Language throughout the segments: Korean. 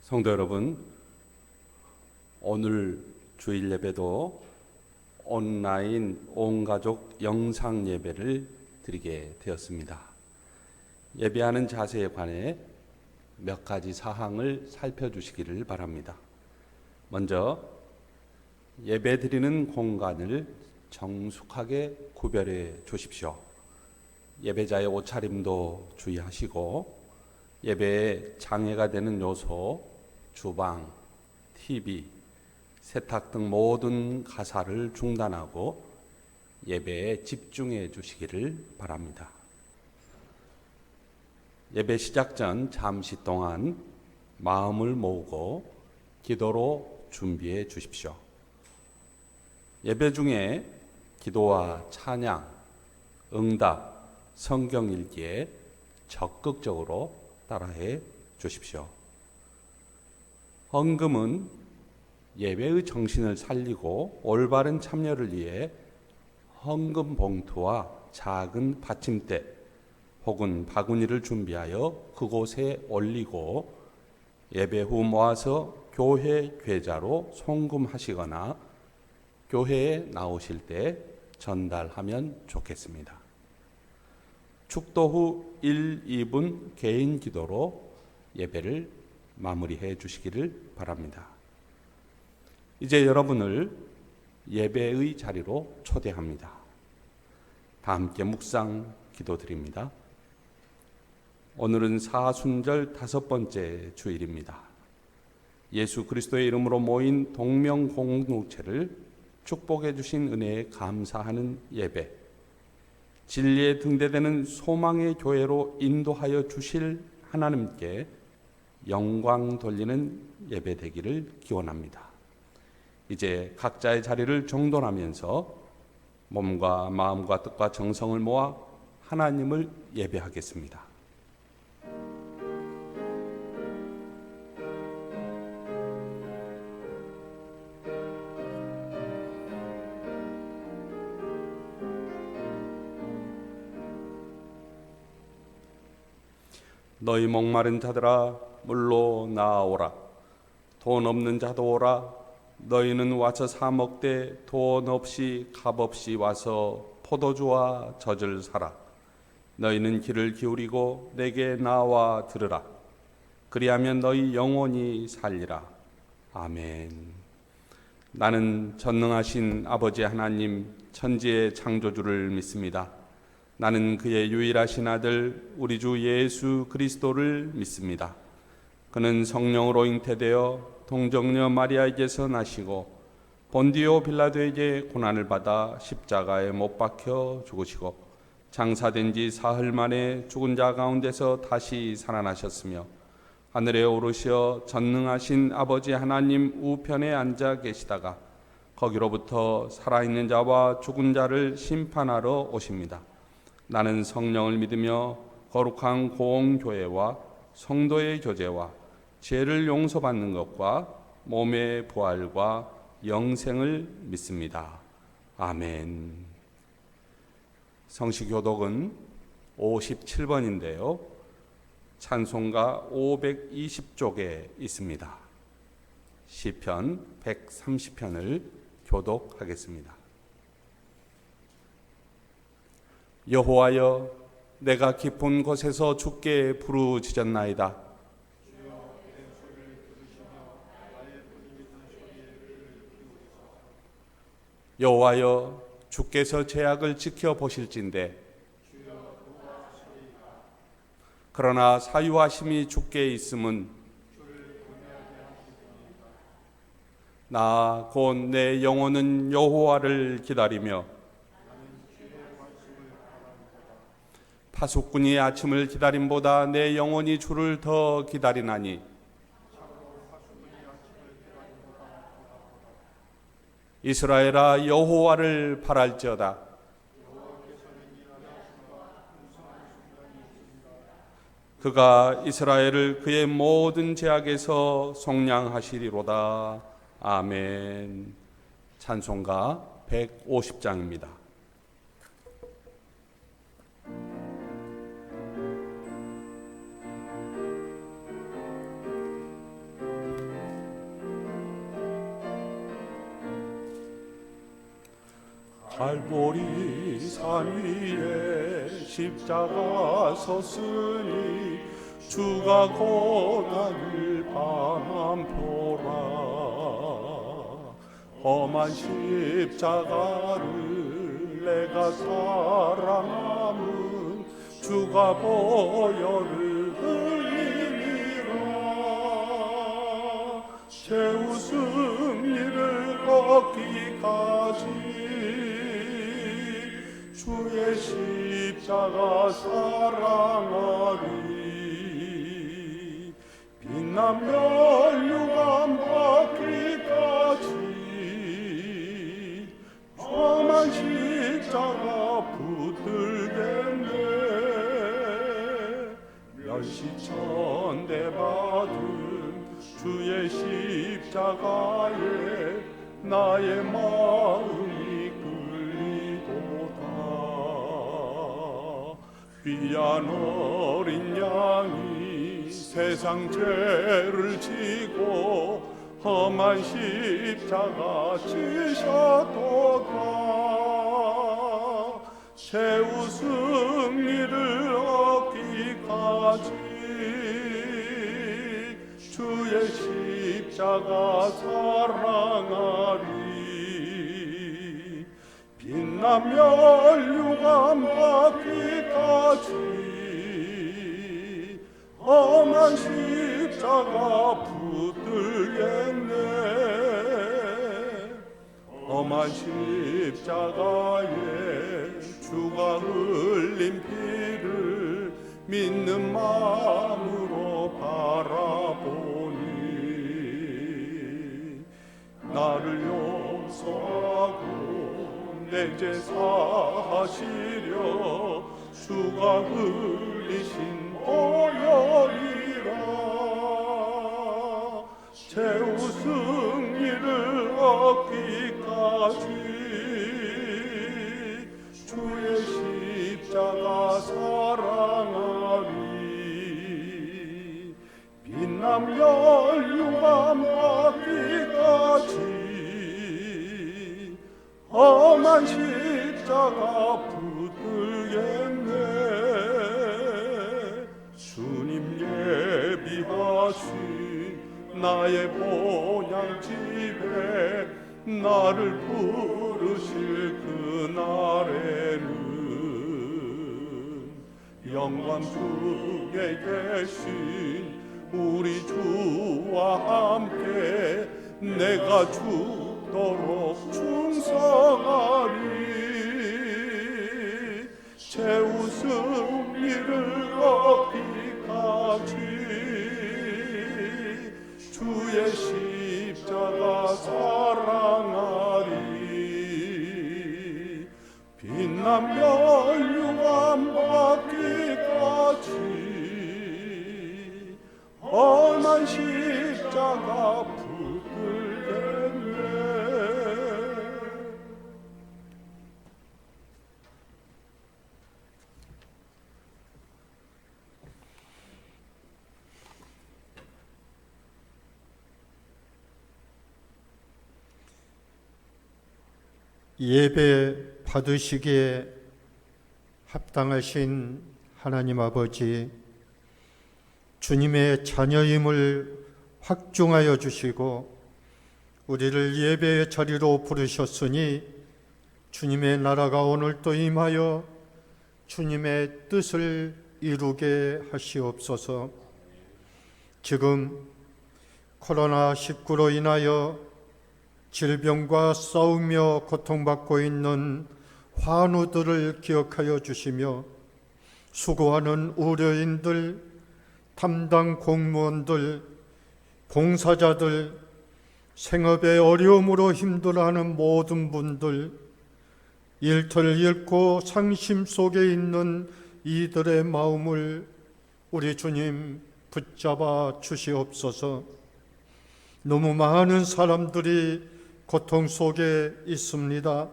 성도 여러분, 오늘 주일 예배도 온라인 온가족 영상 예배를 드리게 되었습니다. 예배하는 자세에 관해 몇 가지 사항을 살펴주시기를 바랍니다. 먼저 예배 드리는 공간을 정숙하게 구별해 주십시오. 예배자의 옷차림도 주의하시고 예배에 장애가 되는 요소, 주방, TV, 세탁 등 모든 가사를 중단하고 예배에 집중해 주시기를 바랍니다. 예배 시작 전 잠시 동안 마음을 모으고 기도로 준비해 주십시오. 예배 중에 기도와 찬양, 응답, 성경 읽기에 적극적으로 따라해 주십시오. 헌금은 예배의 정신을 살리고 올바른 참여를 위해 헌금 봉투와 작은 받침대 혹은 바구니를 준비하여 그곳에 올리고 예배 후 모아서 교회 계좌로 송금하시거나 교회에 나오실 때 전달하면 좋겠습니다. 축도 후 1, 2분 개인 기도로 예배를 마무리해 주시기를 바랍니다. 이제 여러분을 예배의 자리로 초대합니다. 다 함께 묵상 기도드립니다. 오늘은 사순절 5번째 주일입니다. 예수 그리스도의 이름으로 모인 동명 공동체를 축복해 주신 은혜에 감사하는 예배, 진리에 등대되는 소망의 교회로 인도하여 주실 하나님께 영광 돌리는 예배 되기를 기원합니다. 이제 각자의 자리를 정돈하면서 몸과 마음과 뜻과 정성을 모아 하나님을 예배하겠습니다. 너희 목마른 자들아 물로 나아오라. 돈 없는 자도 오라. 너희는 와서 사 먹되 돈 없이 값 없이 와서 포도주와 젖을 사라. 너희는 귀를 기울이고 내게 나와 들으라. 그리하면 너희 영혼이 살리라. 아멘. 나는 전능하신 아버지 하나님 천지의 창조주를 믿습니다. 나는 그의 유일하신 아들 우리 주 예수 그리스도를 믿습니다. 그는 성령으로 잉태되어 동정녀 마리아에게서 나시고 본디오 빌라도에게 고난을 받아 십자가에 못 박혀 죽으시고 장사된 지 사흘 만에 죽은 자 가운데서 다시 살아나셨으며 하늘에 오르시어 전능하신 아버지 하나님 우편에 앉아 계시다가 거기로부터 살아있는 자와 죽은 자를 심판하러 오십니다. 나는 성령을 믿으며 거룩한 공교회와 성도의 교제와 죄를 용서받는 것과 몸의 부활과 영생을 믿습니다. 아멘. 성시교독은 57번인데요. 찬송가 520쪽에 있습니다. 시편 130편을 교독하겠습니다. 여호와여, 내가 깊은 곳에서 주께 부르짖었나이다. 여호와여, 주께서 죄악을 지켜보실진대 그러나 사유하심이 주께 있음은 나 곧 내 영혼은 여호와를 기다리며 파수꾼이 아침을 기다림보다 내 영혼이 주를 더 기다리나니 이스라엘아 여호와를 바랄지어다. 그가 이스라엘을 그의 모든 죄악에서 속량하시리로다. 아멘. 찬송가 150장입니다. 갈보리 산 위에 십자가 섰으니 주가 고난을 반함토라. 험한 십자가를 내가 사랑함은 주가 보혈을 흘리니라. 최후 승리를 얻기까지 주의 십자가 사랑하리. 빛나며 유감 받기까지 험한 십자가 붙들겠네. 멸시천대 받은 주의 십자가에 나의 마음이 끌리도다. 귀한 어린 양이 세상 죄를 지고 험한 십자가 지셨도다. 최후 승리를 얻기까지 주의 십자가 사랑하리. 빛나며 유감 받기까지 험한 십자가 붙들겠네. 험한 십자가에 주가 흘린 피를 믿는 마음으로 바라보니 나를 용서하고 내 죄 사하시려 주가 흘리신 보혈이라. 최후 승리를 얻기까지 주의 십자가 사랑하리. 빛나며 유감 받기까지 험한 십자가 붙들겠네. 주님 예비하신 나의 본향집에 나를 부르실 그날에는 영광 중에 계신 우리 주와 함께 내가 죽도록 충성하리. 최후 승리를 얻기까지 주의 십자가 사랑하리. 빛나며 유감 받기까지 험한 십자가 붙들겠네. 예배 받으시기에 합당하신 하나님 아버지, 주님의 자녀임을 확증하여 주시고 우리를 예배의 자리로 부르셨으니 주님의 나라가 오늘도 임하여 주님의 뜻을 이루게 하시옵소서. 지금 코로나19로 인하여 질병과 싸우며 고통받고 있는 환우들을 기억하여 주시며 수고하는 의료인들, 담당 공무원들, 봉사자들, 생업의 어려움으로 힘들어하는 모든 분들, 일터를 잃고 상심 속에 있는 이들의 마음을 우리 주님 붙잡아 주시옵소서. 너무 많은 사람들이 고통 속에 있습니다.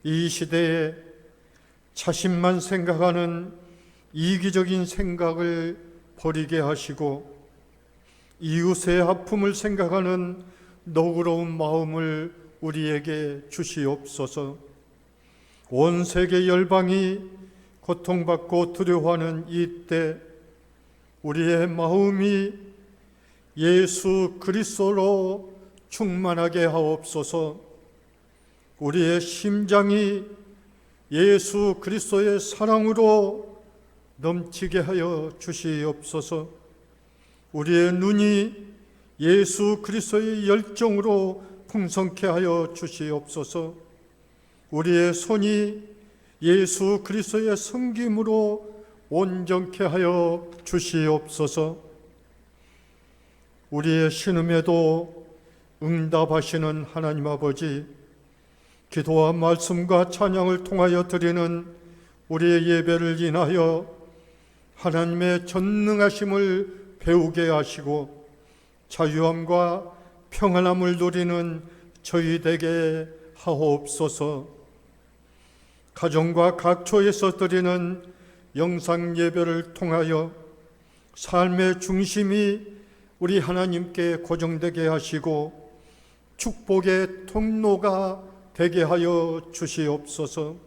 이 시대에 자신만 생각하는 이기적인 생각을 버리게 하시고 이웃의 아픔을 생각하는 너그러운 마음을 우리에게 주시옵소서. 온 세계 열방이 고통받고 두려워하는 이때 우리의 마음이 예수 그리스도로 충만하게 하옵소서. 우리의 심장이 예수 그리스도의 사랑으로 넘치게 하여 주시옵소서. 우리의 눈이 예수 그리스도의 열정으로 풍성케 하여 주시옵소서. 우리의 손이 예수 그리스도의 섬김으로 온전케 하여 주시옵소서. 우리의 신음에도 응답하시는 하나님 아버지, 기도와 말씀과 찬양을 통하여 드리는 우리의 예배를 인하여 하나님의 전능하심을 배우게 하시고 자유함과 평안함을 누리는 저희 되게 하옵소서. 가정과 각처에서 드리는 영상 예배를 통하여 삶의 중심이 우리 하나님께 고정되게 하시고 축복의 통로가 되게 하여 주시옵소서.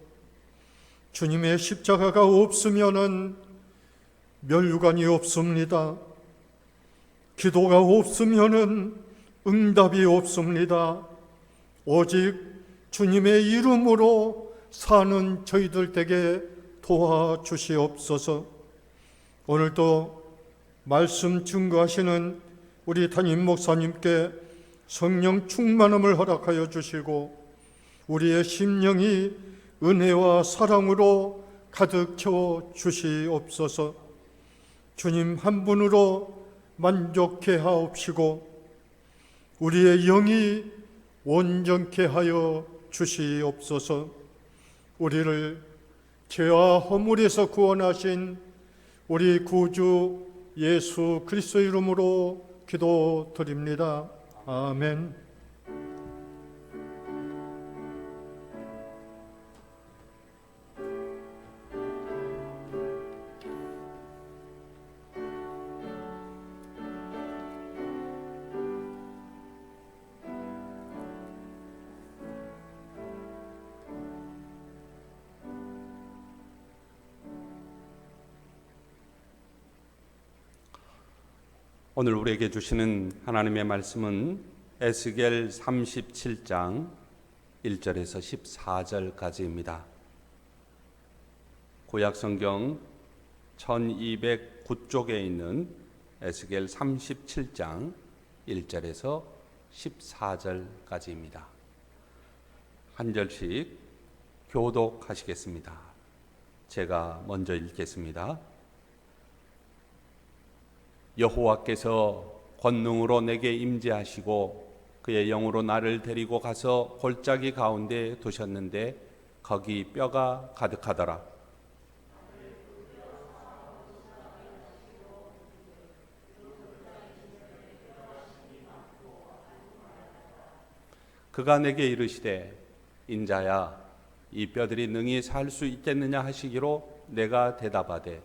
주님의 십자가가 없으면은 멸관이 없습니다. 기도가 없으면은 응답이 없습니다. 오직 주님의 이름으로 사는 저희들 에게 도와주시옵소서. 오늘도 말씀 증거하시는 우리 담임 목사님께 성령 충만함을 허락하여 주시고 우리의 심령이 은혜와 사랑으로 가득 채워 주시옵소서. 주님 한 분으로 만족해 하옵시고 우리의 영이 온전케 하여 주시옵소서. 우리를 죄와 허물에서 구원하신 우리 구주 예수 그리스도 이름으로 기도드립니다. 아멘. 오늘 우리에게 주시는 하나님의 말씀은 에스겔 37장 1절에서 14절까지입니다. 구약성경 1209쪽에 있는 에스겔 37장 1절에서 14절까지입니다. 한 절씩 교독하시겠습니다. 제가 먼저 읽겠습니다. 여호와께서 권능으로 내게 임재하시고 그의 영으로 나를 데리고 가서 골짜기 가운데 두셨는데 거기 뼈가 가득하더라. 그가 내게 이르시되 인자야 이 뼈들이 능히 살 수 있겠느냐 하시기로 내가 대답하되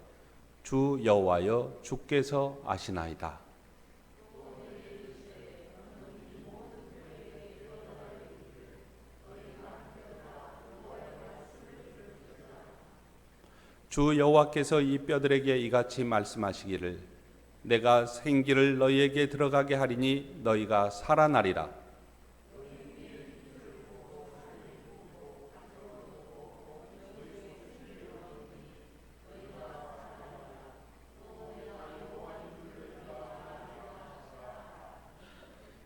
주 여호와여 주께서 아시나이다. 주 여호와께서 이 뼈들에게 이같이 말씀하시기를 내가 생기를 너희에게 들어가게 하리니 너희가 살아나리라.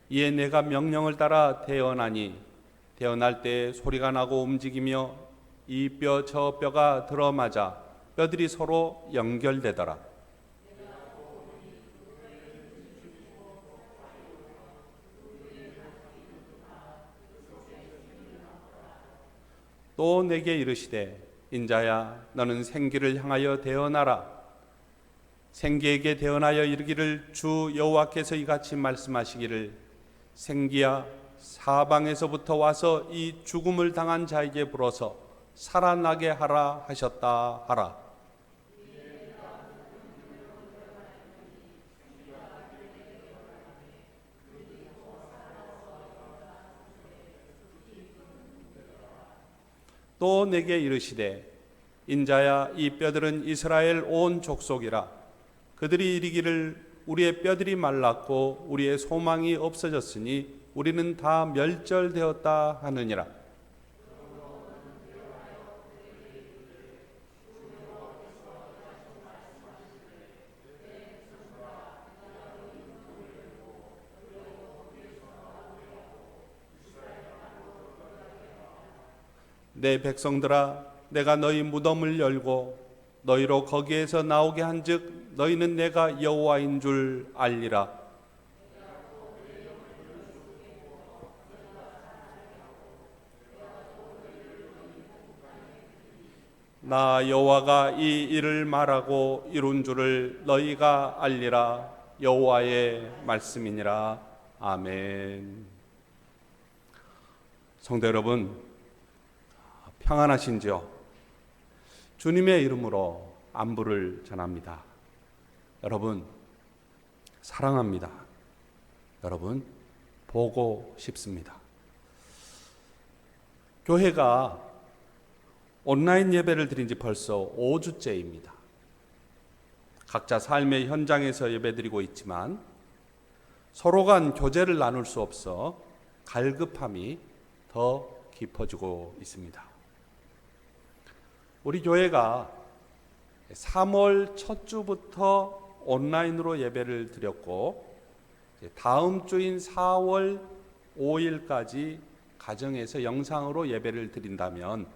이에 내가 명령을 따라 태어나니 태어날 때 소리가 나고 움직이며 이 뼈 저 뼈가 들어맞아 뼈들이 서로 연결되더라. 또 내게 이르시되 인자야 너는 생기를 향하여 대언하라. 생기에게 대언하여 이르기를 주 여호와께서 이같이 말씀하시기를 생기야 사방에서부터 와서 이 죽음을 당한 자에게 불어서 살아나게 하라 하셨다 하라. 또 내게 이르시되 인자야 이 뼈들은 이스라엘 온 족속이라. 그들이 이르기를 우리의 뼈들이 말랐고 우리의 소망이 없어졌으니 우리는 다 멸절되었다 하느니라. 내 백성들아 내가 너희 무덤을 열고 너희로 거기에서 나오게 한즉 너희는 내가 여호와인 줄 알리라. 나 여호와가 이 일을 말하고 이룬 줄을 너희가 알리라. 여호와의 말씀이니라. 아멘. 성도 여러분, 평안하신지요? 주님의 이름으로 안부를 전합니다. 여러분, 사랑합니다. 여러분, 보고 싶습니다. 교회가 온라인 예배를 드린 지 벌써 5주째입니다. 각자 삶의 현장에서 예배드리고 있지만 서로 간 교제를 나눌 수 없어 갈급함이 더 깊어지고 있습니다. 우리 교회가 3월 첫 주부터 온라인으로 예배를 드렸고 다음 주인 4월 5일까지 가정에서 영상으로 예배를 드린다면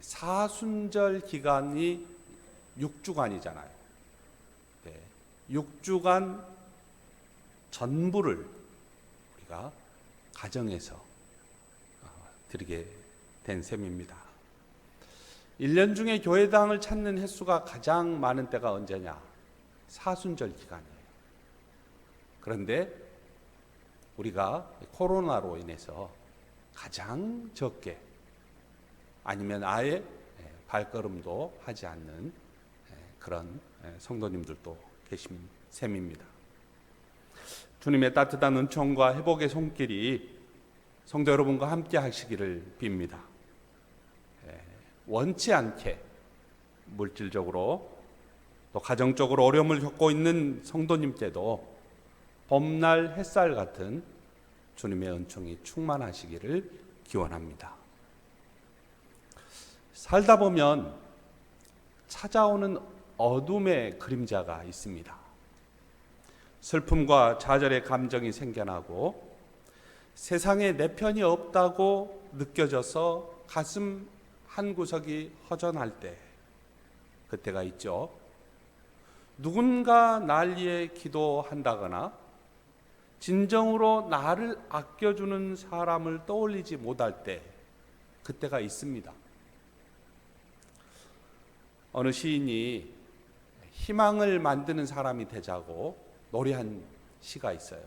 사순절 기간이 6주간이잖아요. 6주간 전부를 우리가 가정에서 드리게 된 셈입니다. 1년 중에 교회당을 찾는 횟수가 가장 많은 때가 언제냐? 사순절 기간이에요. 그런데 우리가 코로나로 인해서 가장 적게 아니면 아예 발걸음도 하지 않는 그런 성도님들도 계신 셈입니다. 주님의 따뜻한 은총과 회복의 손길이 성도 여러분과 함께 하시기를 빕니다. 원치 않게 물질적으로 또 가정적으로 어려움을 겪고 있는 성도님께도 봄날 햇살 같은 주님의 은총이 충만하시기를 기원합니다. 살다 보면 찾아오는 어둠의 그림자가 있습니다. 슬픔과 좌절의 감정이 생겨나고 세상에 내 편이 없다고 느껴져서 가슴 한 구석이 허전할 때, 그때가 있죠. 누군가 날 위해 기도한다거나 진정으로 나를 아껴주는 사람을 떠올리지 못할 때, 그때가 있습니다. 어느 시인이 희망을 만드는 사람이 되자고 노래한 시가 있어요.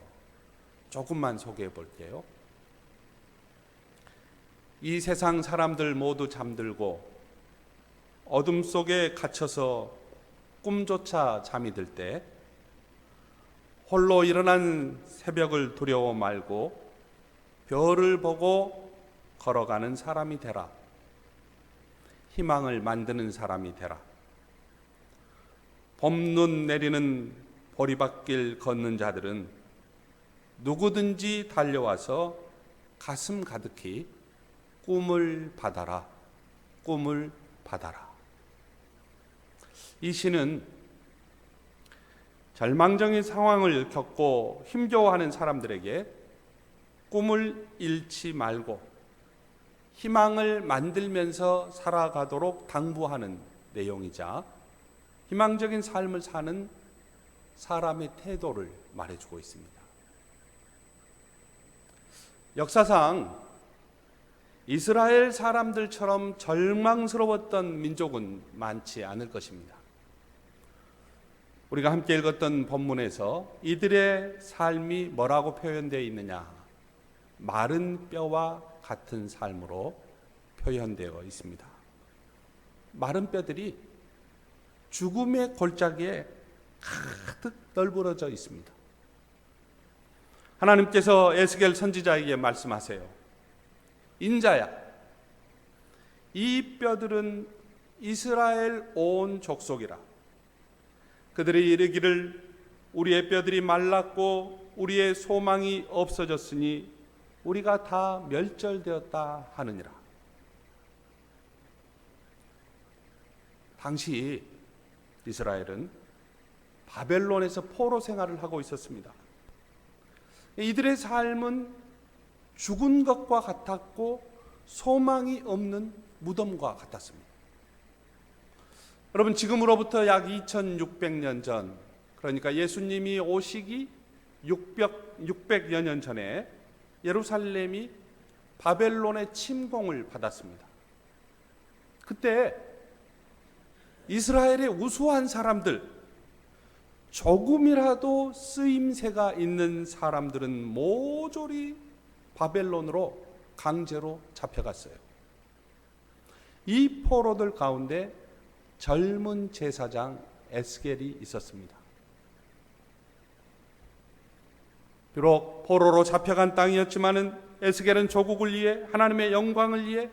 조금만 소개해 볼게요. 이 세상 사람들 모두 잠들고 어둠 속에 갇혀서 꿈조차 잠이 들 때 홀로 일어난 새벽을 두려워 말고 별을 보고 걸어가는 사람이 되라. 희망을 만드는 사람이 되라. 봄눈 내리는 보리밭길 걷는 자들은 누구든지 달려와서 가슴 가득히 꿈을 받아라, 꿈을 받아라. 이 시는 절망적인 상황을 겪고 힘겨워하는 사람들에게 꿈을 잃지 말고 희망을 만들면서 살아가도록 당부하는 내용이자 희망적인 삶을 사는 사람의 태도를 말해주고 있습니다. 역사상 이스라엘 사람들처럼 절망스러웠던 민족은 많지 않을 것입니다. 우리가 함께 읽었던 본문에서 이들의 삶이 뭐라고 표현되어 있느냐? 마른 뼈와 같은 삶으로 표현되어 있습니다. 마른 뼈들이 죽음의 골짜기에 가득 널브러져 있습니다. 하나님께서 에스겔 선지자에게 말씀하세요. 인자야, 이 뼈들은 이스라엘 온 족속이라. 그들이 이르기를 우리의 뼈들이 말랐고 우리의 소망이 없어졌으니 우리가 다 멸절되었다 하느니라. 당시 이스라엘은 바벨론에서 포로 생활을 하고 있었습니다. 이들의 삶은 죽은 것과 같았고 소망이 없는 무덤과 같았습니다. 여러분, 지금으로부터 약 2600년 전, 그러니까 예수님이 오시기 600여 년 전에 예루살렘이 바벨론의 침공을 받았습니다. 그때 이스라엘의 우수한 사람들, 조금이라도 쓰임새가 있는 사람들은 모조리 바벨론으로 강제로 잡혀갔어요. 이 포로들 가운데 젊은 제사장 에스겔이 있었습니다. 비록 포로로 잡혀간 땅이었지만은 에스겔은 조국을 위해, 하나님의 영광을 위해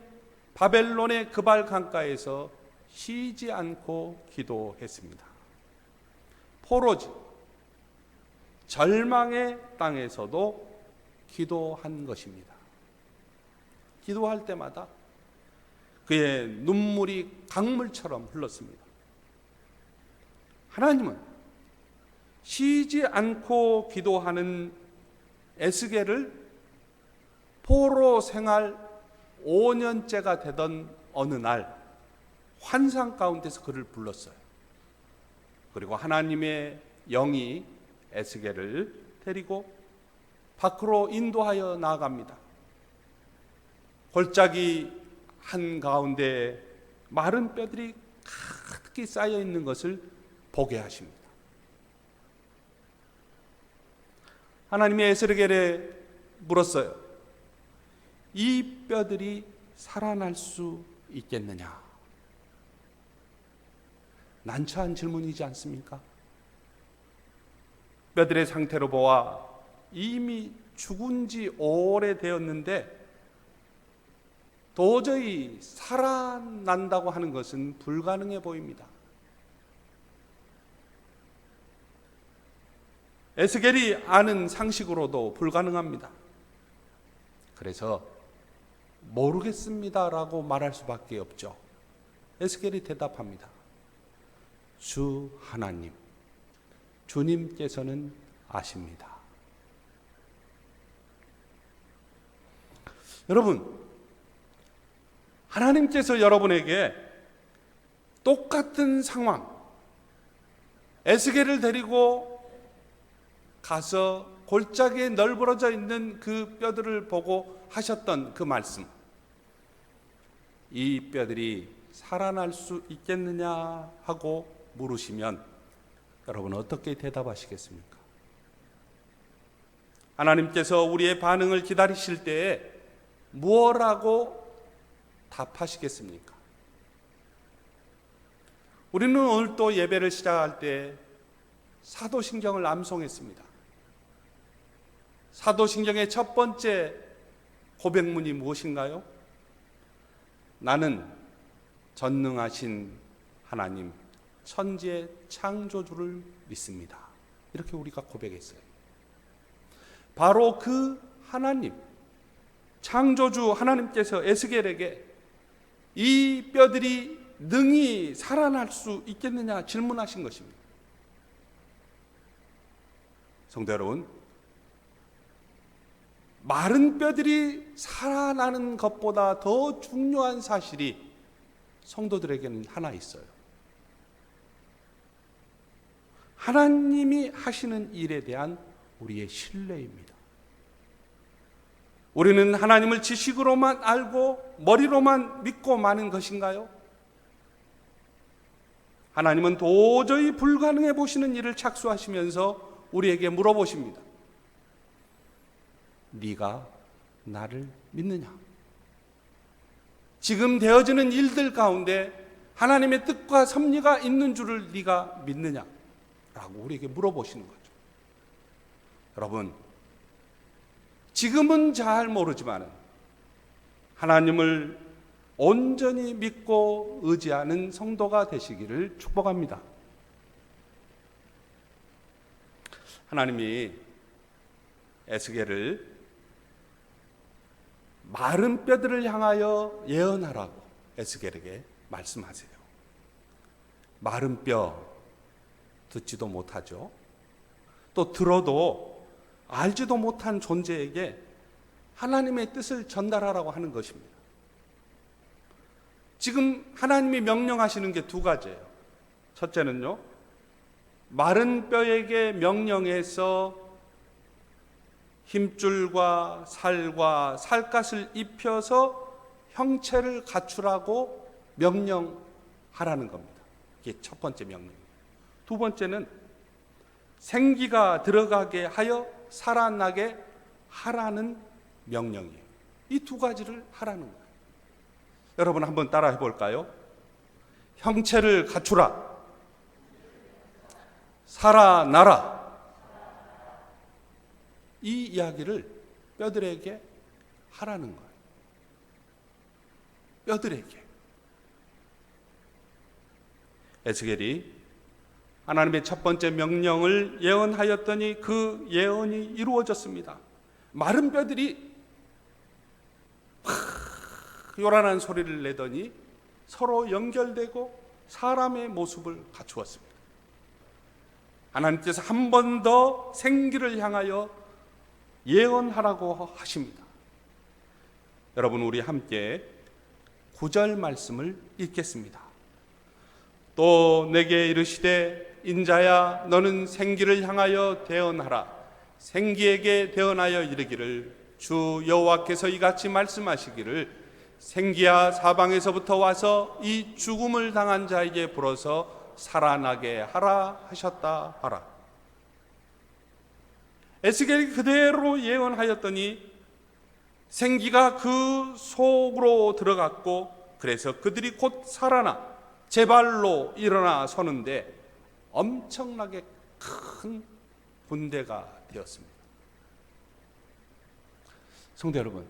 바벨론의 그발 강가에서 쉬지 않고 기도했습니다. 포로지, 절망의 땅에서도 기도한 것입니다. 기도할 때마다 그의 눈물이 강물처럼 흘렀습니다. 하나님은 쉬지 않고 기도하는 에스겔을 포로 생활 5년째가 되던 어느 날 환상 가운데서 그를 불렀어요. 그리고 하나님의 영이 에스겔을 데리고 밖으로 인도하여 나아갑니다. 골짜기 한가운데 마른 뼈들이 가득히 쌓여 있는 것을 보게 하십니다. 하나님이 에스겔에 물었어요. 이 뼈들이 살아날 수 있겠느냐? 난처한 질문이지 않습니까? 뼈들의 상태로 보아 이미 죽은 지 오래되었는데 도저히 살아난다고 하는 것은 불가능해 보입니다. 에스겔이 아는 상식으로도 불가능합니다. 그래서 모르겠습니다라고 말할 수밖에 없죠. 에스겔이 대답합니다. 주 하나님, 주님께서는 아십니다. 여러분, 하나님께서 여러분에게 똑같은 상황, 에스겔을 데리고 가서 골짜기에 널브러져 있는 그 뼈들을 보고 하셨던 그 말씀, 이 뼈들이 살아날 수 있겠느냐 하고 물으시면 여러분 어떻게 대답하시겠습니까? 하나님께서 우리의 반응을 기다리실 때에 무엇라고 답하시겠습니까? 우리는 오늘 또 예배를 시작할 때 사도신경을 암송했습니다. 사도신경의 첫 번째 고백문이 무엇인가요? 나는 전능하신 하나님, 천지의 창조주를 믿습니다. 이렇게 우리가 고백했어요. 바로 그 하나님, 창조주 하나님께서 에스겔에게 이 뼈들이 능히 살아날 수 있겠느냐 질문하신 것입니다. 성도 여러분, 마른 뼈들이 살아나는 것보다 더 중요한 사실이 성도들에게는 하나 있어요. 하나님이 하시는 일에 대한 우리의 신뢰입니다. 우리는 하나님을 지식으로만 알고 머리로만 믿고 마는 것인가요? 하나님은 도저히 불가능해 보시는 일을 착수하시면서 우리에게 물어보십니다. 네가 나를 믿느냐? 지금 되어지는 일들 가운데 하나님의 뜻과 섭리가 있는 줄을 네가 믿느냐? 라고 우리에게 물어보시는 거죠. 여러분, 지금은 잘 모르지만 하나님을 온전히 믿고 의지하는 성도가 되시기를 축복합니다. 하나님이 에스겔을 마른 뼈들을 향하여 예언하라고 에스겔에게 말씀하세요. 마른 뼈 듣지도 못하죠. 또 들어도 알지도 못한 존재에게 하나님의 뜻을 전달하라고 하는 것입니다. 지금 하나님이 명령하시는 게 두 가지예요. 첫째는요, 마른 뼈에게 명령해서 힘줄과 살과 살갗을 입혀서 형체를 갖추라고 명령하라는 겁니다. 이게 첫 번째 명령이에요. 두 번째는 생기가 들어가게 하여 살아나게 하라는 명령이에요. 이 두 가지를 하라는 거예요. 여러분 한번 따라해 볼까요? 형체를 갖추라, 살아나라. 이 이야기를 뼈들에게 하라는 거예요. 뼈들에게. 에스겔이 하나님의 첫 번째 명령을 예언하였더니 그 예언이 이루어졌습니다. 마른 뼈들이 요란한 소리를 내더니 서로 연결되고 사람의 모습을 갖추었습니다. 하나님께서 한 번 더 생기를 향하여 예언하라고 하십니다. 여러분, 우리 함께 9절 말씀을 읽겠습니다. 또 내게 이르시되 인자야 너는 생기를 향하여 대언하라. 생기에게 대언하여 이르기를 주 여호와께서 이같이 말씀하시기를 생기야 사방에서부터 와서 이 죽음을 당한 자에게 불어서 살아나게 하라 하셨다 하라. 에스겔이 그대로 예언하였더니 생기가 그 속으로 들어갔고, 그래서 그들이 곧 살아나 제 발로 일어나 서는데 엄청나게 큰 군대가 되었습니다. 성도 여러분,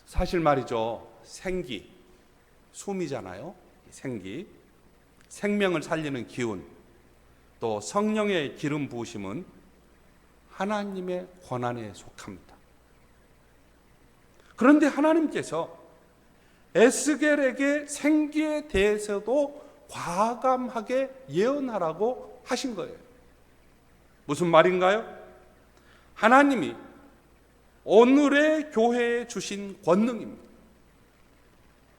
사실 말이죠, 생기, 숨이잖아요. 생기, 생명을 살리는 기운, 또 성령의 기름 부으심은 하나님의 권한에 속합니다. 그런데 하나님께서 에스겔에게 생기에 대해서도 과감하게 예언하라고 하신 거예요. 무슨 말인가요? 하나님이 오늘의 교회에 주신 권능입니다.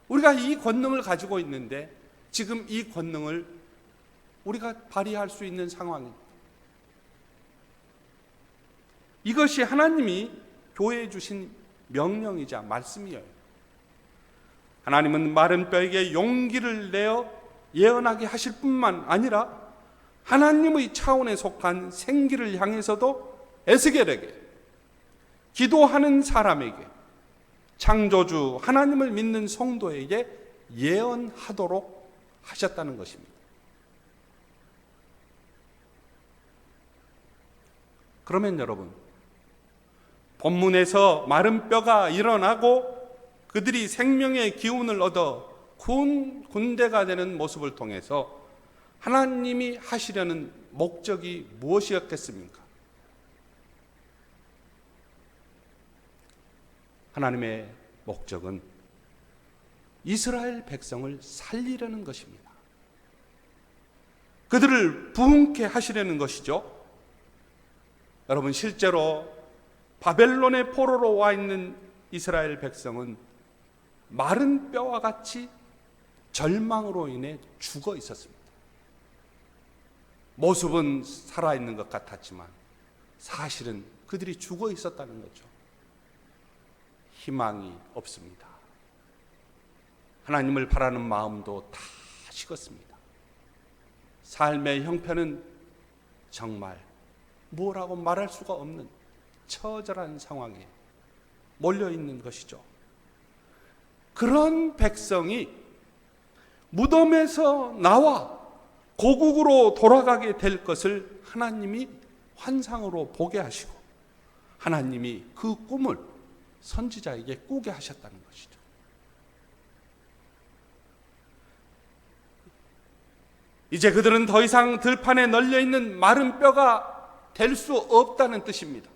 우리가 이 권능을 가지고 있는데 지금 이 권능을 우리가 발휘할 수 있는 상황입니다. 이것이 하나님이 교회에 주신 명령이자 말씀이에요. 하나님은 마른 뼈에게 용기를 내어 예언하게 하실 뿐만 아니라 하나님의 차원에 속한 생기를 향해서도 에스겔에게, 기도하는 사람에게, 창조주 하나님을 믿는 성도에게 예언하도록 하셨다는 것입니다. 그러면 여러분, 본문에서 마른 뼈가 일어나고 그들이 생명의 기운을 얻어 군대가 되는 모습을 통해서 하나님이 하시려는 목적이 무엇이었겠습니까? 하나님의 목적은 이스라엘 백성을 살리려는 것입니다. 그들을 부흥케 하시려는 것이죠. 여러분, 실제로 바벨론의 포로로 와 있는 이스라엘 백성은 마른 뼈와 같이 절망으로 인해 죽어 있었습니다. 모습은 살아있는 것 같았지만 사실은 그들이 죽어 있었다는 거죠. 희망이 없습니다. 하나님을 바라는 마음도 다 식었습니다. 삶의 형편은 정말 뭐라고 말할 수가 없는 처절한 상황에 몰려있는 것이죠. 그런 백성이 무덤에서 나와 고국으로 돌아가게 될 것을 하나님이 환상으로 보게 하시고 하나님이 그 꿈을 선지자에게 꾸게 하셨다는 것이죠. 이제 그들은 더 이상 들판에 널려 있는 마른 뼈가 될 수 없다는 뜻입니다.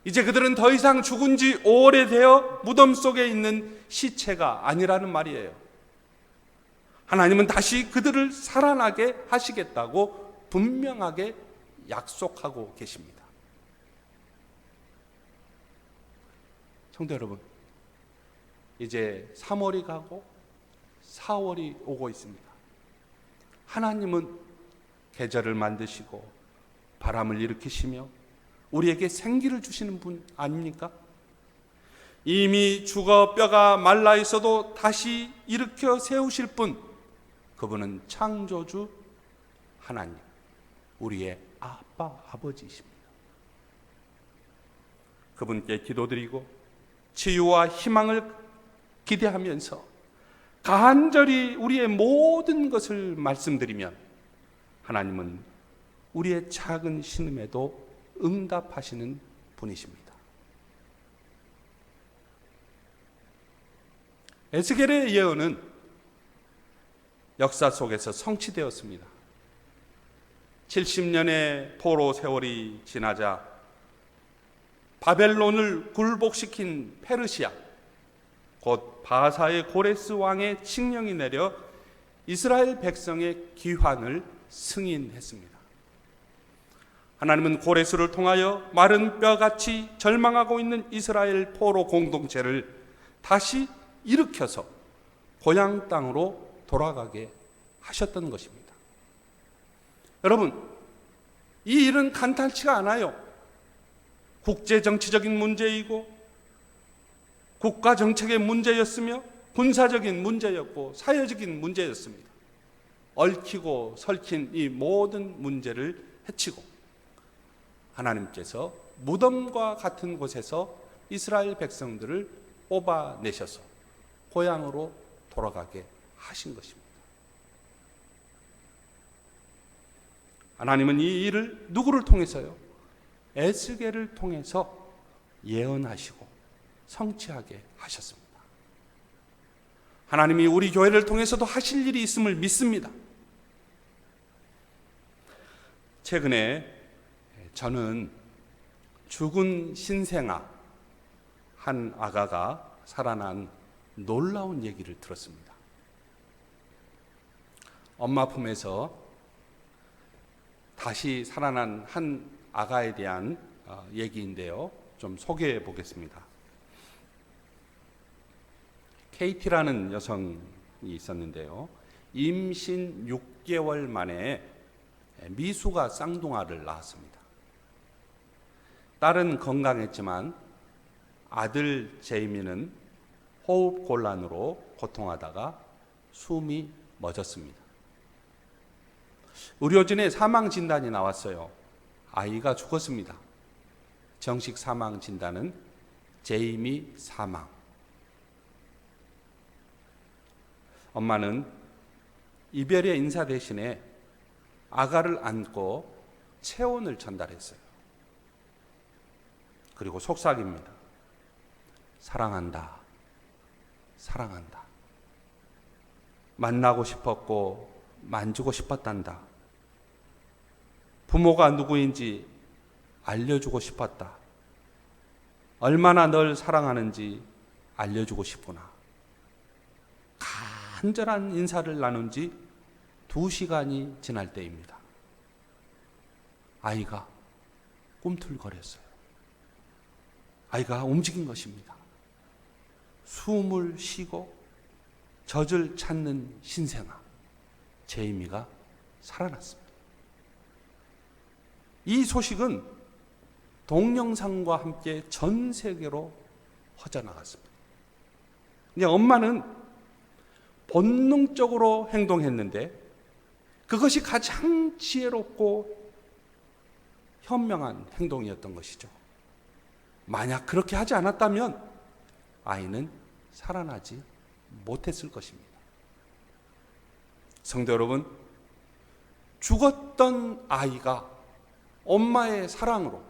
이제 그들은 더 이상 죽은 지 오래되어 무덤 속에 있는 시체가 아니라는 말이에요. 하나님은 다시 그들을 살아나게 하시겠다고 분명하게 약속하고 계십니다. 성도 여러분, 이제 3월이 가고 4월이 오고 있습니다. 하나님은 계절을 만드시고 바람을 일으키시며 우리에게 생기를 주시는 분 아닙니까? 이미 죽어 뼈가 말라 있어도 다시 일으켜 세우실 분, 그분은 창조주 하나님, 우리의 아빠, 아버지이십니다. 그분께 기도드리고 치유와 희망을 기대하면서 간절히 우리의 모든 것을 말씀드리면 하나님은 우리의 작은 신음에도 응답하시는 분이십니다. 에스겔의 예언은 역사 속에서 성취되었습니다. 70년의 포로 세월이 지나자 바벨론을 굴복시킨 페르시아, 곧 바사의 고레스 왕의 칙령이 내려 이스라엘 백성의 귀환을 승인했습니다. 하나님은 고레스를 통하여 마른 뼈같이 절망하고 있는 이스라엘 포로 공동체를 다시 일으켜서 고향 땅으로 돌아가게 하셨던 것입니다. 여러분, 이 일은 간단치가 않아요. 국제 정치적인 문제이고 국가 정책의 문제였으며 군사적인 문제였고 사회적인 문제였습니다. 얽히고 설킨 이 모든 문제를 해치고 하나님께서 무덤과 같은 곳에서 이스라엘 백성들을 뽑아내셔서 고향으로 돌아가게 하신 것입니다. 하나님은 이 일을 누구를 통해서요? 에스겔을 통해서 예언하시고 성취하게 하셨습니다. 하나님이 우리 교회를 통해서도 하실 일이 있음을 믿습니다. 최근에 저는 죽은 신생아 한 아가가 살아난 놀라운 얘기를 들었습니다. 엄마 품에서 다시 살아난 한 아가에 대한 얘기인데요. 좀 소개해 보겠습니다. KT라는 여성이 있었는데요. 임신 6개월 만에 미숙아 쌍둥아를 낳았습니다. 딸은 건강했지만 아들 제이미는 호흡 곤란으로 고통하다가 숨이 멎었습니다. 의료진의 사망 진단이 나왔어요. 아이가 죽었습니다. 정식 사망 진단은 제이미 사망. 엄마는 이별의 인사 대신에 아가를 안고 체온을 전달했어요. 그리고 속삭입니다. 사랑한다. 사랑한다. 만나고 싶었고 만지고 싶었단다. 부모가 누구인지 알려주고 싶었다. 얼마나 널 사랑하는지 알려주고 싶구나. 간절한 인사를 나눈 지 2시간이 지날 때입니다. 아이가 꿈틀거렸어요. 아이가 움직인 것입니다. 숨을 쉬고 젖을 찾는 신생아 제이미가 살아났습니다. 이 소식은 동영상과 함께 전 세계로 퍼져나갔습니다. 이제 엄마는 본능적으로 행동했는데 그것이 가장 지혜롭고 현명한 행동이었던 것이죠. 만약 그렇게 하지 않았다면 아이는 살아나지 못했을 것입니다. 성도 여러분, 죽었던 아이가 엄마의 사랑으로,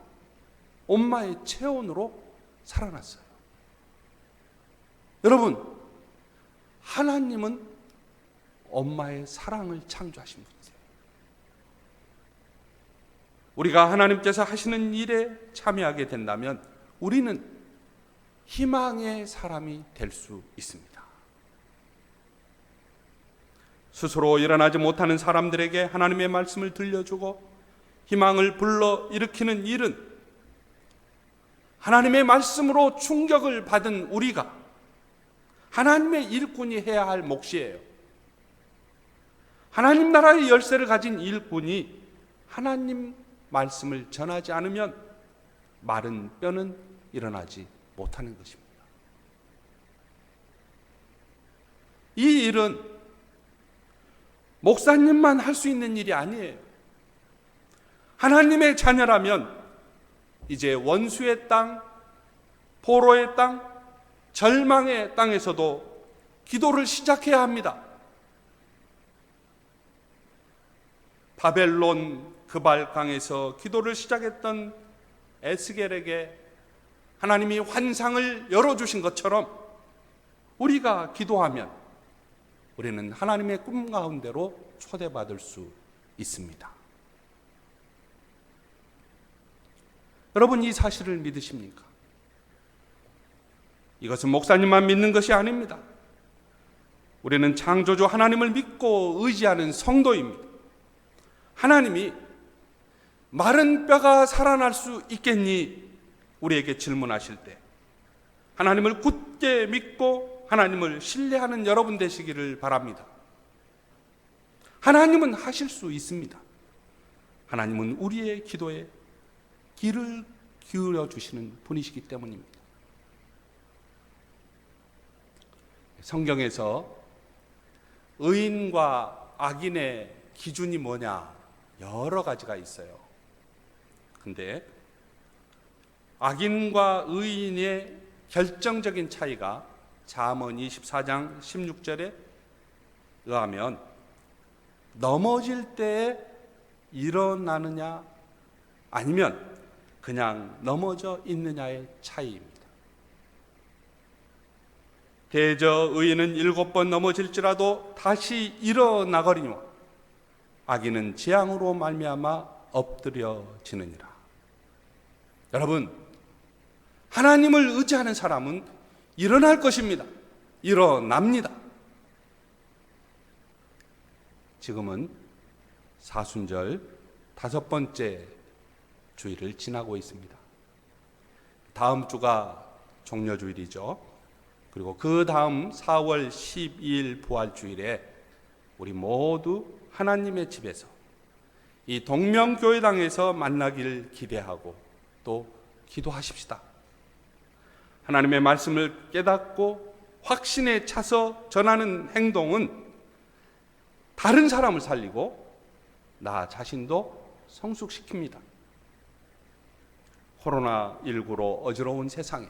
엄마의 체온으로 살아났어요. 여러분, 하나님은 엄마의 사랑을 창조하신 분이세요. 우리가 하나님께서 하시는 일에 참여하게 된다면 우리는 희망의 사람이 될 수 있습니다. 스스로 일어나지 못하는 사람들에게 하나님의 말씀을 들려주고 희망을 불러일으키는 일은 하나님의 말씀으로 충격을 받은 우리가 하나님의 일꾼이 해야 할 몫이에요. 하나님 나라의 열쇠를 가진 일꾼이 하나님 말씀을 전하지 않으면 마른 뼈는 일어나지 못하는 것입니다. 이 일은 목사님만 할 수 있는 일이 아니에요. 하나님의 자녀라면 이제 원수의 땅, 포로의 땅, 절망의 땅에서도 기도를 시작해야 합니다. 바벨론 그발강에서 기도를 시작했던 에스겔에게 하나님이 환상을 열어주신 것처럼 우리가 기도하면 우리는 하나님의 꿈 가운데로 초대받을 수 있습니다. 여러분, 이 사실을 믿으십니까? 이것은 목사님만 믿는 것이 아닙니다. 우리는 창조주 하나님을 믿고 의지하는 성도입니다. 하나님이 마른 뼈가 살아날 수 있겠니? 우리에게 질문하실 때 하나님을 굳게 믿고 하나님을 신뢰하는 여러분 되시기를 바랍니다. 하나님은 하실 수 있습니다. 하나님은 우리의 기도에 귀를 기울여 주시는 분이시기 때문입니다. 성경에서 의인과 악인의 기준이 뭐냐? 여러 가지가 있어요. 근데 악인과 의인의 결정적인 차이가 잠언 24장 16절에 의하면 넘어질 때에 일어나느냐 아니면 그냥 넘어져 있느냐의 차이입니다. 대저 의인은 7번 넘어질지라도 다시 일어나거니와 악인은 재앙으로 말미암아 엎드려지느니라. 여러분, 하나님을 의지하는 사람은 일어날 것입니다. 일어납니다. 지금은 사순절 5번째 주일을 지나고 있습니다. 다음 주가 종려주일이죠. 그리고 그 다음 4월 12일 부활주일에 우리 모두 하나님의 집에서 이 동명교회당에서 만나기를 기대하고 또 기도하십시다. 하나님의 말씀을 깨닫고 확신에 차서 전하는 행동은 다른 사람을 살리고 나 자신도 성숙시킵니다. 코로나19로 어지러운 세상에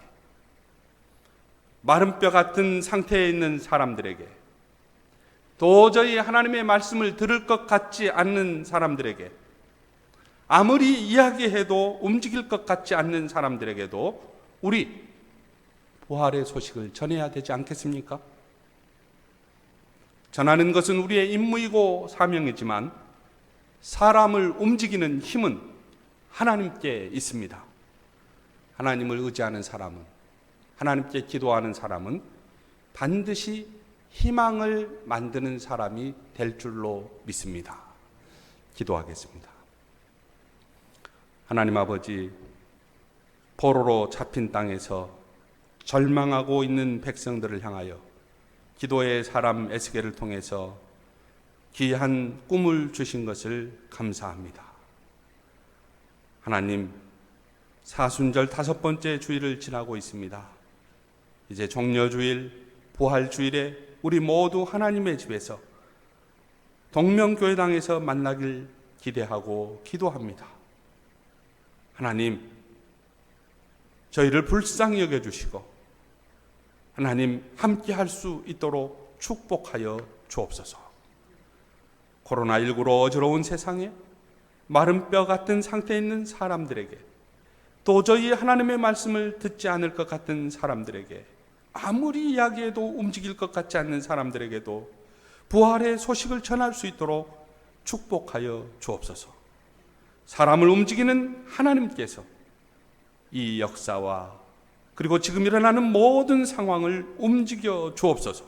마른 뼈 같은 상태에 있는 사람들에게, 도저히 하나님의 말씀을 들을 것 같지 않는 사람들에게, 아무리 이야기해도 움직일 것 같지 않는 사람들에게도 우리 부활의 소식을 전해야 되지 않겠습니까? 전하는 것은 우리의 임무이고 사명이지만 사람을 움직이는 힘은 하나님께 있습니다. 하나님을 의지하는 사람은, 하나님께 기도하는 사람은 반드시 희망을 만드는 사람이 될 줄로 믿습니다. 기도하겠습니다. 하나님 아버지, 포로로 잡힌 땅에서 절망하고 있는 백성들을 향하여 기도의 사람 에스겔을 통해서 귀한 꿈을 주신 것을 감사합니다. 하나님, 사순절 5번째 주일을 지나고 있습니다. 이제 종려주일, 부활주일에 우리 모두 하나님의 집에서 동명교회당에서 만나길 기대하고 기도합니다. 하나님, 저희를 불쌍히 여겨주시고 하나님 함께 할 수 있도록 축복하여 주옵소서. 코로나19로 어지러운 세상에 마른 뼈 같은 상태에 있는 사람들에게, 도저히 하나님의 말씀을 듣지 않을 것 같은 사람들에게, 아무리 이야기해도 움직일 것 같지 않는 사람들에게도 부활의 소식을 전할 수 있도록 축복하여 주옵소서. 사람을 움직이는 하나님께서 이 역사와 그리고 지금 일어나는 모든 상황을 움직여 주옵소서.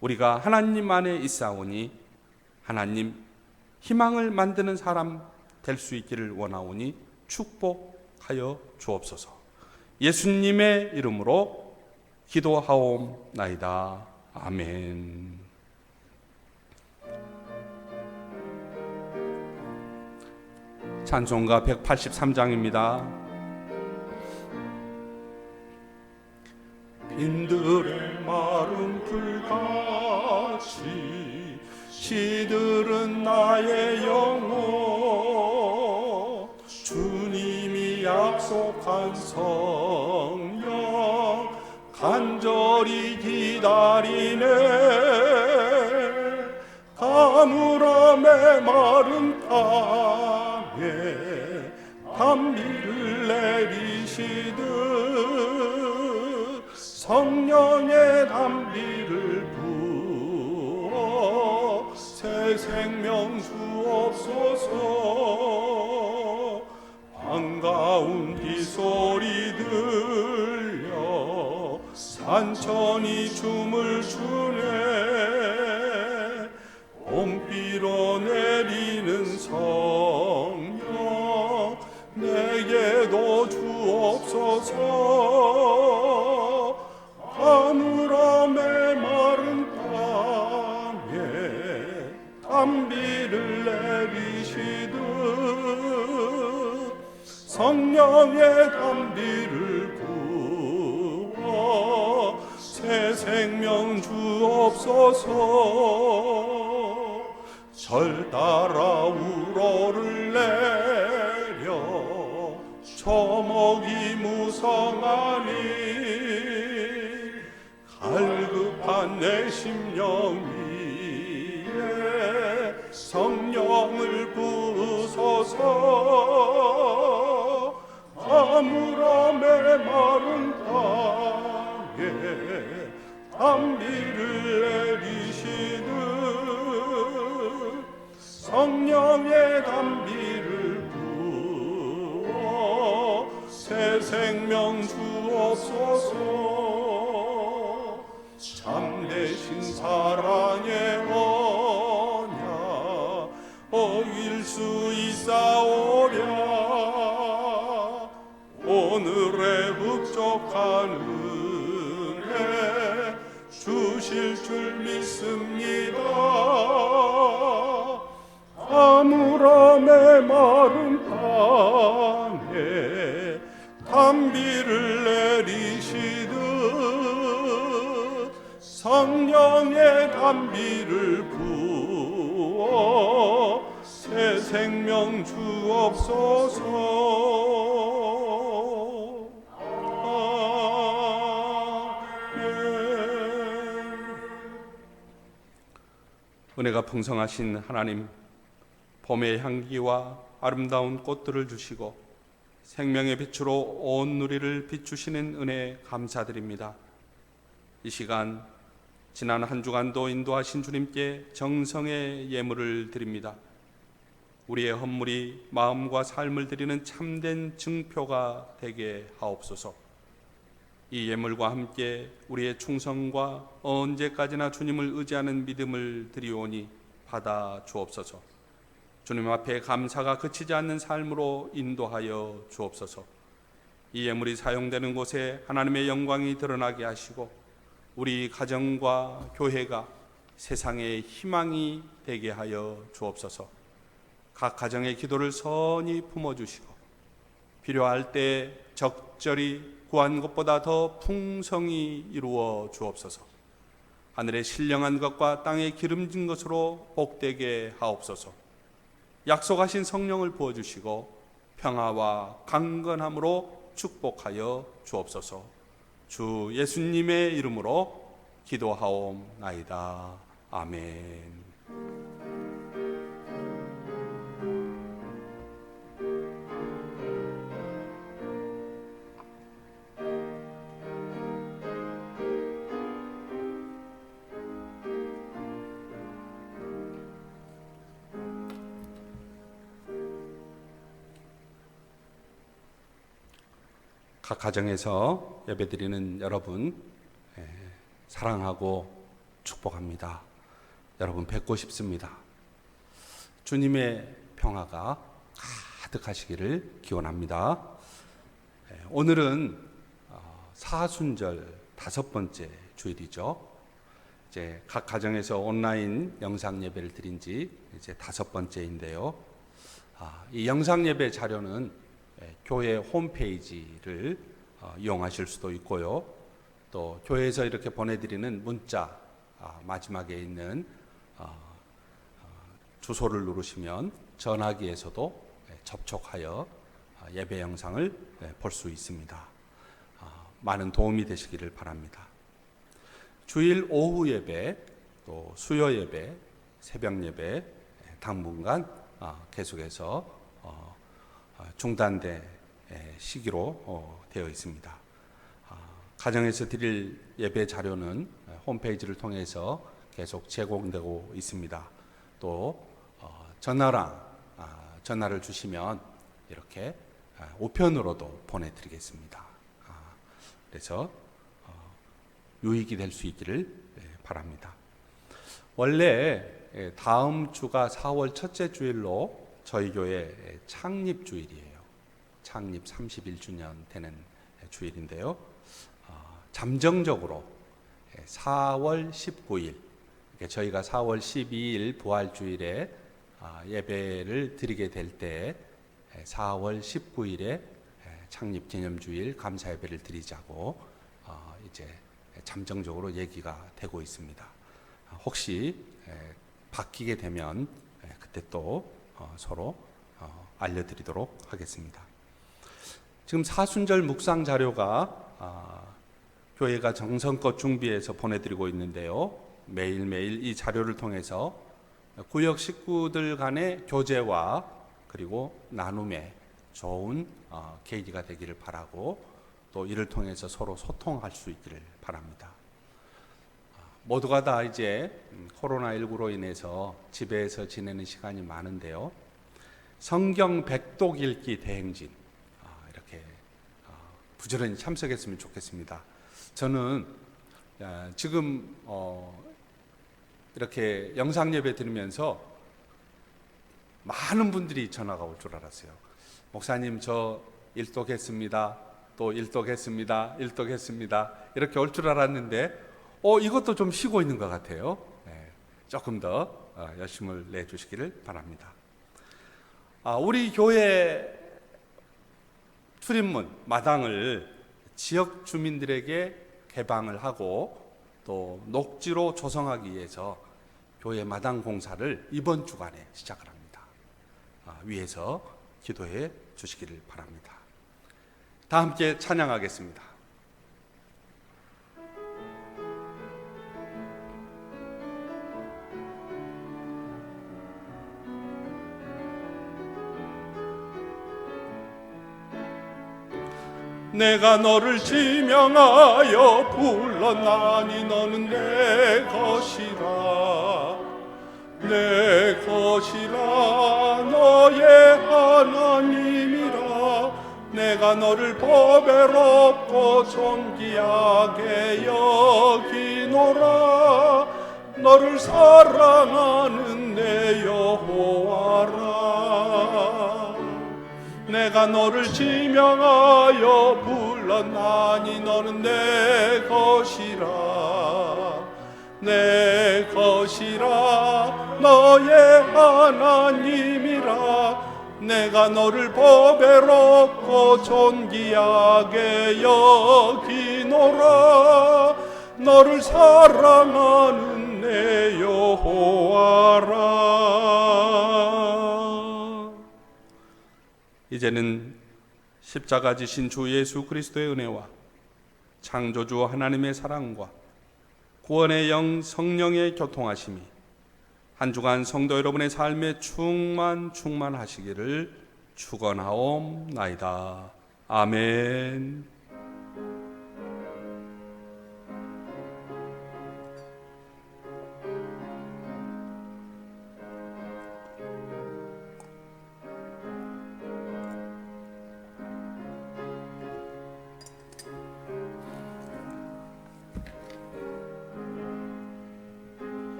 우리가 하나님 안에 있사오니 하나님 희망을 만드는 사람 될 수 있기를 원하오니 축복하여 주옵소서. 예수님의 이름으로 기도하옵나이다. 아멘. 찬송가 183장입니다. 빈들의 마른 풀같이 시들은 나의 영혼, 주님이 약속한 성령 간절히 기다리네. 가물함에 마른 땅에 단비를 내리시듯 성령의 단비를 부어 새 생명 주옵소서. 반가운 비소리 들려 산천이 춤을 추네. 봄비로 내리는 성령 내게도 주옵소서. 가물함에 마른 땅에 단비를 내리시듯 성령의 단비를 부어 새 생명 주옵소서. 절 따라 우러를 내려 초목이 무성하니 갈급한 내 심령 위에 성령을 부으소서. 가물함에 마른 땅에 단비를 내리시듯 성령의 단비를 부어 새 생명 주옵소서. 참되신 사랑의 언약 어길 수 있사오랴. 오늘의 흡족한 은혜 주실 줄 믿습니다. 가물함에 마른 땅에 단비를 내리시듯 성령의 단비를 부어 새 생명 주옵소서. 아멘. 은혜가 풍성하신 하나님, 봄의 향기와 아름다운 꽃들을 주시고 생명의 빛으로 온 누리를 비추시는 은혜 감사드립니다. 이 시간 지난 한 주간도 인도하신 주님께 정성의 예물을 드립니다. 우리의 헌물이 마음과 삶을 드리는 참된 증표가 되게 하옵소서. 이 예물과 함께 우리의 충성과 언제까지나 주님을 의지하는 믿음을 드리오니 받아 주옵소서. 주님 앞에 감사가 그치지 않는 삶으로 인도하여 주옵소서. 이 예물이 사용되는 곳에 하나님의 영광이 드러나게 하시고 우리 가정과 교회가 세상의 희망이 되게 하여 주옵소서. 각 가정의 기도를 선히 품어주시고 필요할 때 적절히 구한 것보다 더 풍성히 이루어 주옵소서. 하늘의 신령한 것과 땅의 기름진 것으로 복되게 하옵소서. 약속하신 성령을 부어주시고 평화와 강건함으로 축복하여 주옵소서. 주 예수님의 이름으로 기도하옵나이다. 아멘. 각 가정에서 예배드리는 여러분 사랑하고 축복합니다. 여러분 뵙고 싶습니다. 주님의 평화가 가득하시기를 기원합니다. 오늘은 사순절 5번째 주일이죠. 이제 각 가정에서 온라인 영상 예배를 드린 지 이제 5번째인데요. 이 영상 예배 자료는 교회 홈페이지를 이용하실 수도 있고요. 또 교회에서 이렇게 보내드리는 문자 마지막에 있는 주소를 누르시면 전화기에서도 접촉하여 예배 영상을 볼 수 있습니다. 많은 도움이 되시기를 바랍니다. 주일 오후 예배, 또 수요 예배, 새벽 예배 당분간 계속해서 중단된 시기로 되어 있습니다. 가정에서 드릴 예배 자료는 홈페이지를 통해서 계속 제공되고 있습니다. 또 전화를 주시면 이렇게 우편으로도 보내드리겠습니다. 그래서 유익이 될 수 있기를 바랍니다. 원래 다음 주가 4월 첫째 주일로 저희 교회 창립 주일이에요. 창립 31주년 되는 주일인데요. 잠정적으로 4월 19일, 저희가 4월 12일 부활주일에 예배를 드리게 될 때 4월 19일에 창립 기념주일 감사 예배를 드리자고 이제 잠정적으로 얘기가 되고 있습니다. 혹시 바뀌게 되면 그때 또 서로 알려드리도록 하겠습니다. 지금 사순절 묵상 자료가 교회가 정성껏 준비해서 보내드리고 있는데요. 매일매일 이 자료를 통해서 구역 식구들 간의 교제와 그리고 나눔에 좋은 계기가 되기를 바라고, 또 이를 통해서 서로 소통할 수 있기를 바랍니다. 모두가 다 이제 코로나19로 인해서 집에서 지내는 시간이 많은데요. 성경 백독 읽기 대행진 이렇게 부지런히 참석했으면 좋겠습니다. 저는 지금 이렇게 영상 예배 들으면서 많은 분들이 전화가 올 줄 알았어요. 목사님, 저 일독했습니다. 또 일독했습니다. 이렇게 올 줄 알았는데 이것도 좀 쉬고 있는 것 같아요. 조금 더 열심을 내주시기를 바랍니다. 우리 교회 출입문 마당을 지역 주민들에게 개방을 하고 또 녹지로 조성하기 위해서 교회 마당 공사를 이번 주간에 시작을 합니다. 위에서 기도해 주시기를 바랍니다. 다 함께 찬양하겠습니다. 내가 너를 지명하여 불렀나니 너는 내 것이라, 내 것이라, 너의 하나님이라. 내가 너를 보배롭고 존귀하게 여기노라. 너를 사랑하는 내 여호와라. 내가 너를 지명하여 불렀나니 너는 내 것이라, 내 것이라, 너의 하나님이라. 내가 너를 보배롭고 존귀하게 여기노라. 너를 사랑하는 내 여호와라. 이제는 십자가 지신 주 예수 그리스도의 은혜와 창조주 하나님의 사랑과 구원의 영 성령의 교통하심이 한 주간 성도 여러분의 삶에 충만하시기를 축원하옵나이다. 아멘.